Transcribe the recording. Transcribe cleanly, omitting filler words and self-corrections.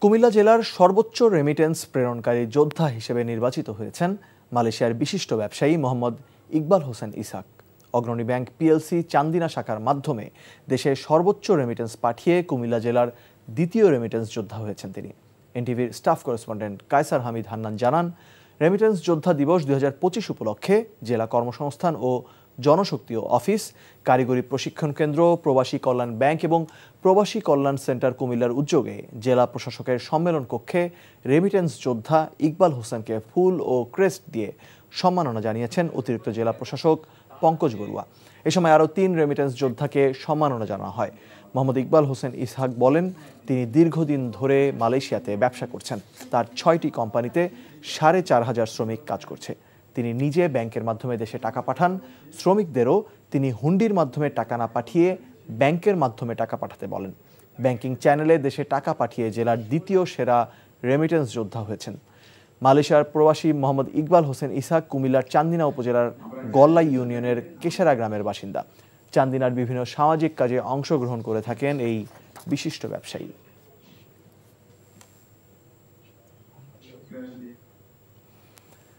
কুমিল্লা জেলার সর্বোচ্চ রেমিটেন্স প্রেরণকারী যোদ্ধা হিসেবে নির্বাচিত হয়েছেন মালয়েশিয়ার বিশিষ্ট ব্যবসায়ী মোহাম্মদ ইকবাল হোসেন ইসহাক। অগ্রণী ব্যাংক পিএলসি চান্দিনা শাখার মাধ্যমে দেশের সর্বোচ্চ রেমিটেন্স পাঠিয়ে কুমিল্লা জেলার দ্বিতীয় রেমিটেন্স যোদ্ধা হয়েছেন তিনি। এনটিভির স্টাফ করেসপন্ডেন্ট কায়সার হামিদ হান্নান জানান, রেমিটেন্স যোদ্ধা দিবস ২০২৫ উপলক্ষে জেলা কর্মসংস্থান ও জনশক্তি অফিস, কারিগরি প্রশিক্ষণ কেন্দ্র, প্রবাসী কল্যাণ ব্যাংক এবং প্রবাসী কল্যাণ সেন্টার কুমিল্লার উদ্যোগে জেলা প্রশাসকের সম্মেলন কক্ষে রেমিটেন্স যোদ্ধা ইকবাল হোসেনকে ফুল ও ক্রেস্ট দিয়ে সম্মাননা জানিয়েছেন অতিরিক্ত জেলা প্রশাসক পঙ্কজ বড়ুয়া। এ সময় আরও ৩ রেমিটেন্স যোদ্ধাকে সম্মাননা জানানো হয়। মোহাম্মদ ইকবাল হোসেন ইসহাক বলেন, তিনি দীর্ঘদিন ধরে মালয়েশিয়াতে ব্যবসা করছেন। তার ৬টি কোম্পানিতে ৪,৫০০ শ্রমিক কাজ করছে। তিনি নিজে ব্যাংকের মাধ্যমে দেশে টাকা পাঠান। শ্রমিকদেরও তিনি হুন্ডির মাধ্যমে টাকা না পাঠিয়ে ব্যাংকের মাধ্যমে টাকা পাঠাতে বলেন। ব্যাংকিং চ্যানেলে দেশে টাকা পাঠিয়ে জেলার দ্বিতীয় সেরা রেমিটেন্স যোদ্ধা হয়েছেন। মালয়েশিয়ার প্রবাসী মোহাম্মদ ইকবাল হোসেন ইসহাক কুমিল্লার চান্দিনা উপজেলার গল্লাই ইউনিয়নের কেশারা গ্রামের বাসিন্দা। চান্দিনার বিভিন্ন সামাজিক কাজে অংশগ্রহণ করে থাকেন এই বিশিষ্ট ব্যবসায়ী।